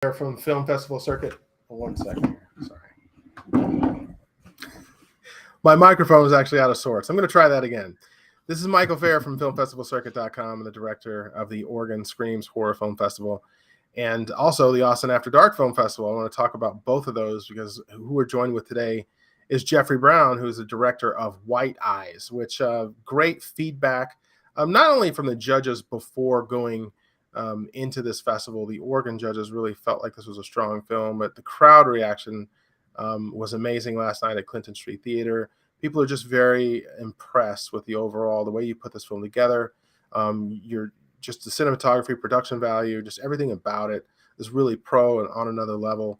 Fair from Film Festival Circuit. One second here. Sorry. My microphone was actually out of sorts. I'm going to try that again. This is Michael Fair from filmfestivalcircuit.com and the director of the Oregon Screams Horror Film Festival and also the Austin After Dark Film Festival. I want to talk about both of those because who we're joined with today is Jeffrey Brown, who's the director of White Eyes, which great feedback, not only from the judges before going into this festival. The Oregon judges really felt like this was a strong film, but the crowd reaction was amazing last night at Clinton Street Theater. People are just very impressed with the overall, the way you put this film together. You're just the cinematography, production value, just everything about it is really pro and on another level,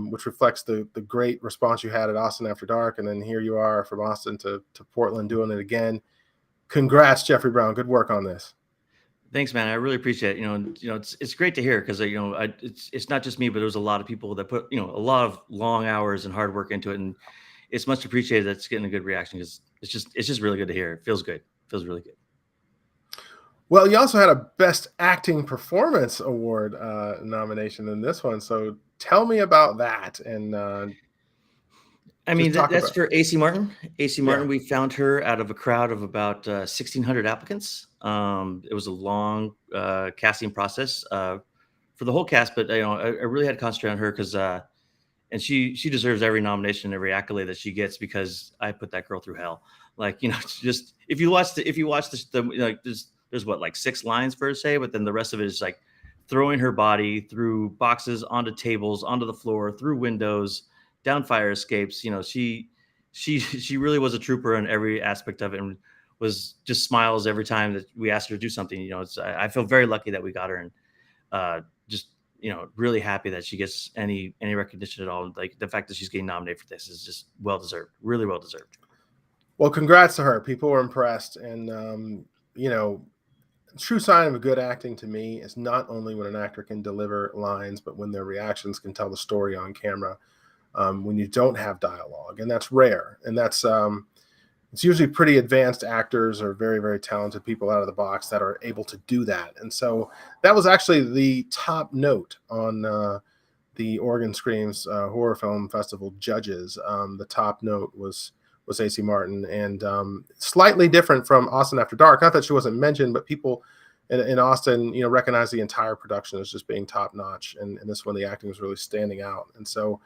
which reflects the great response you had at Austin After Dark. And then here you are from Austin to Portland doing it again. Congrats, Jeffrey Brown. Good work on this. Thanks, man. I really appreciate it. It's great to hear because it's not just me, but there's a lot of people that put a lot of long hours and hard work into it, and it's much appreciated that it's getting a good reaction because it's just really good to hear. It feels good. It feels really good. Well, you also had a Best Acting Performance Award nomination in this one, so tell me about that. And I mean, that's for Acei Martin. Acei Martin, we found her out of a crowd of about 1,600 applicants. It was a long casting process for the whole cast, but I really had to concentrate on her because and she deserves every nomination and every accolade that she gets because I put that girl through hell. Like, just if you watch the there's what, like 6 lines per se, but then the rest of it is like throwing her body through boxes, onto tables, onto the floor, through windows, down fire escapes. She really was a trooper in every aspect of it, and was just smiles every time that we asked her to do something. I feel very lucky that we got her, and just really happy that she gets any recognition at all. Like, the fact that she's getting nominated for this is just well deserved, really well deserved. Well, congrats to her. People were impressed, and true sign of good acting to me is not only when an actor can deliver lines, but when their reactions can tell the story on camera. When you don't have dialogue, and that's rare, and that's it's usually pretty advanced actors or very, very talented people out of the box that are able to do that. And so that was actually the top note on the Oregon Screams Horror Film Festival judges. The top note was Acei Martin, and slightly different from Austin After Dark. Not that she wasn't mentioned, but people in Austin, recognize the entire production as just being top notch, and this one the acting was really standing out. And so,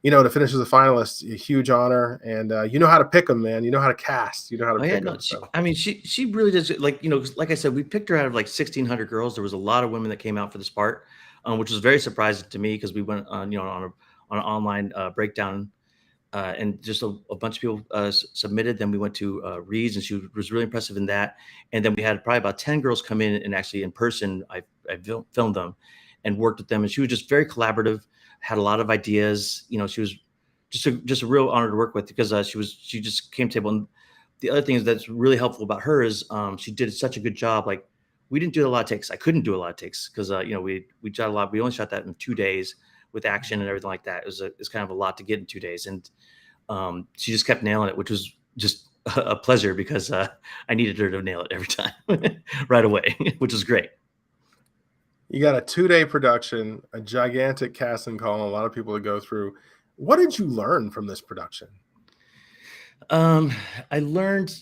to finish as a finalist, a huge honor, and you know how to pick them, man. You know how to cast. You know how to pick them. She really does. Like I said, we picked her out of like 1,600 girls. There was a lot of women that came out for this part, which was very surprising to me because we went on an online breakdown, and just a bunch of people submitted. Then we went to Reed's, and she was really impressive in that. And then we had probably about 10 girls come in, and actually in person, I filmed them and worked with them, and she was just very collaborative. Had a lot of ideas. She was just a real honor to work with because she just came to the table. And the other thing is that's really helpful about her is she did such a good job. Like, we didn't do a lot of takes. I couldn't do a lot of takes because we shot a lot. We only shot that in 2 days with action and everything like that. It's kind of a lot to get in 2 days, and she just kept nailing it, which was just a pleasure because I needed her to nail it every time right away, which was great. You got a 2-day production, a gigantic casting call, and a lot of people to go through. What did you learn from this production? I learned,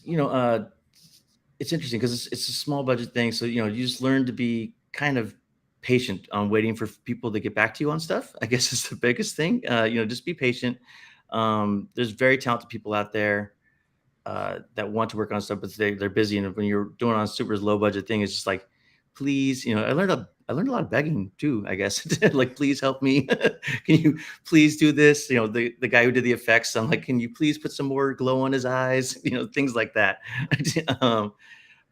it's interesting because it's a small budget thing. So, you just learn to be kind of patient on waiting for people to get back to you on stuff. I guess is the biggest thing. Just be patient. There's very talented people out there that want to work on stuff, but they're busy. And when you're doing on a super low budget thing, it's just like, please, I learned a lot of begging too, I guess. Like, please help me. Can you please do this? The guy who did the effects, I'm like, can you please put some more glow on his eyes? Things like that. But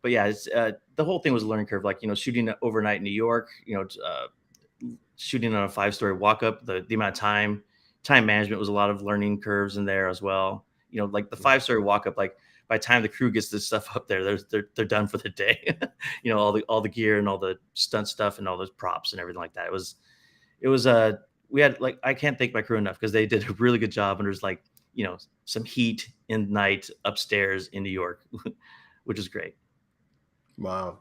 yeah, it's, the whole thing was a learning curve. Like, shooting overnight in New York, shooting on a 5-story walk up, the amount of time management was a lot of learning curves in there as well. Like the 5-story walk up, like, by the time the crew gets this stuff up there, they're done for the day. All the gear and all the stunt stuff and all those props and everything like that. It was we had, like, I can't thank my crew enough because they did a really good job. And there's like, some heat in night upstairs in New York, which is great. Wow.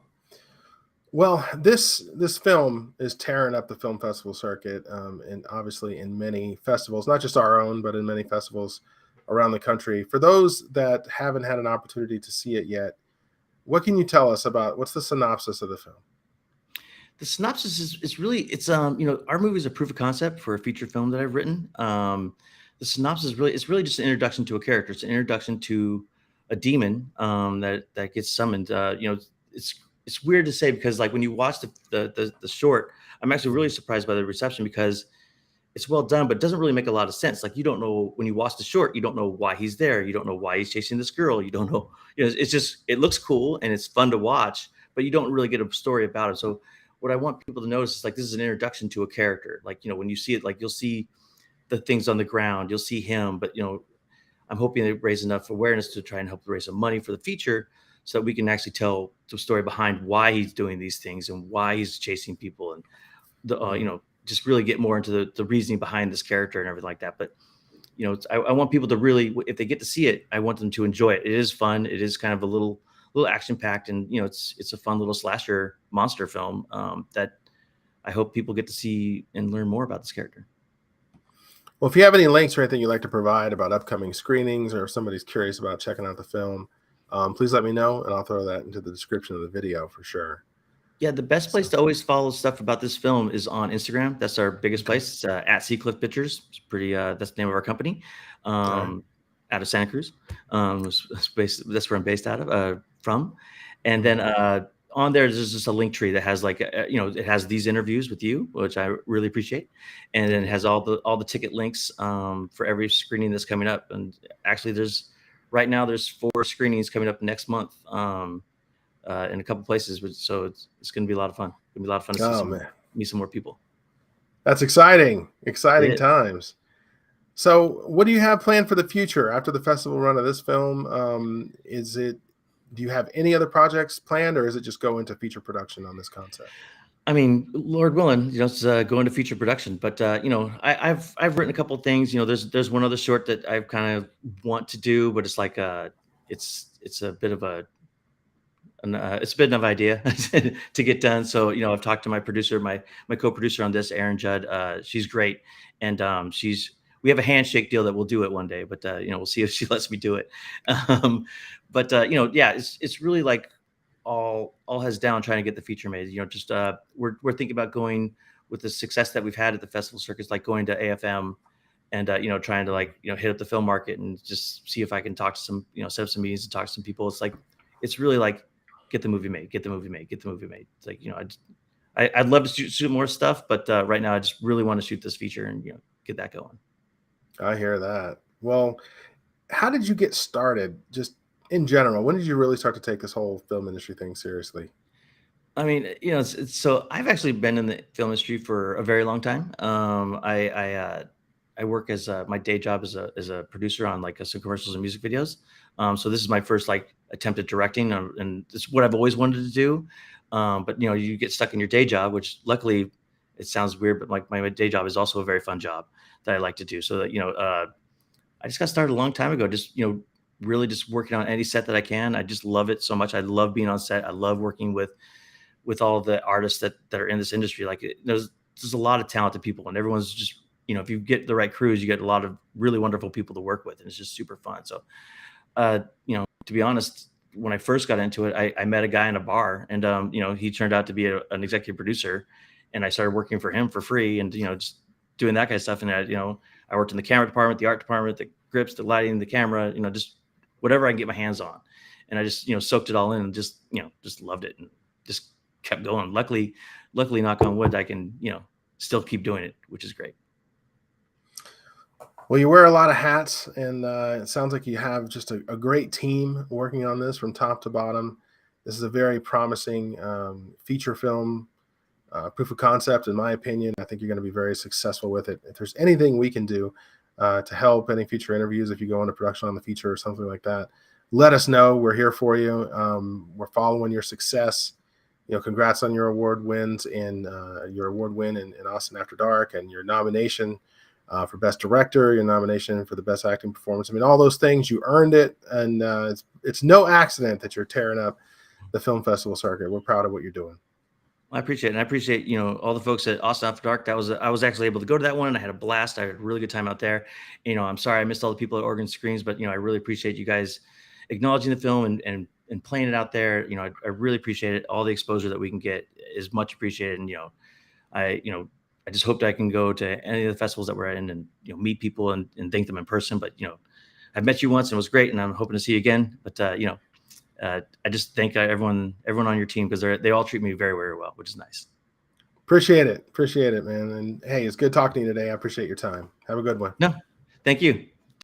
Well, this film is tearing up the film festival circuit, and obviously in many festivals, not just our own, but in many festivals around the country. For those that haven't had an opportunity to see it yet, what can you tell us about what's the synopsis of the film? The synopsis is really our movie is a proof of concept for a feature film that I've written. The synopsis is really it's really just an introduction to a character. It's an introduction to a demon that gets summoned. It's it's weird to say because like when you watch the short, I'm actually really surprised by the reception because it's well done, but it doesn't really make a lot of sense. Like you don't know when you watch the short, you don't know why he's there. You don't know why he's chasing this girl. You don't know, it's just it looks cool and it's fun to watch, but you don't really get a story about it. So what I want people to notice is like this is an introduction to a character. Like, when you see it, like you'll see the things on the ground, you'll see him, but I'm hoping they raise enough awareness to try and help raise some money for the feature so that we can actually tell the story behind why he's doing these things and why he's chasing people and just really get more into the reasoning behind this character and everything like that. But I want people to really, if they get to see it, I want them to enjoy it. It is fun. It is kind of a little action packed, and it's a fun little slasher monster film that I hope people get to see and learn more about this character. Well, if you have any links or anything you'd like to provide about upcoming screenings, or if somebody's curious about checking out the film, please let me know, and I'll throw that into the description of the video for sure. Yeah, the best place to always follow stuff about this film is on Instagram. That's our biggest place. It's at Seacliff Pictures. It's pretty. That's the name of our company, out of Santa Cruz. That's where I'm based out of from, and then on there's just a link tree that has like it has these interviews with you, which I really appreciate, and then it has all the ticket links for every screening that's coming up. And actually, right now there's 4 screenings coming up next month. In a couple places, so it's going to be a lot of fun. It's going to be a lot of fun to meet some more people. That's exciting times. So what do you have planned for the future after the festival run of this film? Do you have any other projects planned, or is it just go into feature production on this concept? I mean, Lord willing, it's go into feature production. But I've written a couple of things. There's one other short that I kind of want to do, but it's like it's a bit of it's a bit of an idea to get done. So, I've talked to my producer, my co-producer on this, Erin Judd. She's great. And we have a handshake deal that we'll do it one day, but we'll see if she lets me do it. It's really like all heads down trying to get the feature made. We're thinking about going with the success that we've had at the festival circuits, like going to AFM and trying to hit up the film market and just see if I can talk to some, set up some meetings and talk to some people. It's really like, get the movie made. It's like, I'd love to shoot more stuff, but right now I just really want to shoot this feature and get that going. I hear that. Well, how did you get started? Just in general, when did you really start to take this whole film industry thing seriously? I mean, so I've actually been in the film industry for a very long time. I work as my day job as a producer on some commercials and music videos. So this is my first attempt at directing, and it's what I've always wanted to do. But you get stuck in your day job, which luckily it sounds weird, but my day job is also a very fun job that I like to do. So that I just got started a long time ago. Just really just working on any set that I can. I just love it so much. I love being on set. I love working with all the artists that are in this industry. There's a lot of talented people, and everyone's just if you get the right crews, you get a lot of really wonderful people to work with, and it's just super fun. So, to be honest, when I first got into it, I met a guy in a bar, and he turned out to be an executive producer, and I started working for him for free, and just doing that kind of stuff. And I worked in the camera department, the art department, the grips, the lighting, the camera, just whatever I can get my hands on, and I just soaked it all in and just loved it and just kept going. Luckily, knock on wood, I can still keep doing it, which is great. Well, you wear a lot of hats, and it sounds like you have just a great team working on this from top to bottom. This is a very promising feature film proof of concept, in my opinion. I think you're going to be very successful with it. If there's anything we can do to help any future interviews, if you go into production on the feature or something like that, let us know. We're here for you. We're following your success. Congrats on your award wins and your award win in Austin After Dark, and your nomination for Best Director, your nomination for the Best Acting Performance. I mean, all those things, you earned it, and it's no accident that you're tearing up the film festival circuit. We're proud of what you're doing. I appreciate it. And I appreciate, all the folks at Austin After Dark. I was actually able to go to that one, and I had a blast. I had a really good time out there. I'm sorry I missed all the people at Oregon Screams, but I really appreciate you guys acknowledging the film and playing it out there. I really appreciate it. All the exposure that we can get is much appreciated. And I I just hoped I can go to any of the festivals that we're in and meet people and thank them in person. But I've met you once and it was great, and I'm hoping to see you again. But I just thank everyone on your team, because they all treat me very, very well, which is nice. Appreciate it, man. And hey, it's good talking to you today. I appreciate your time. Have a good one. No, thank you.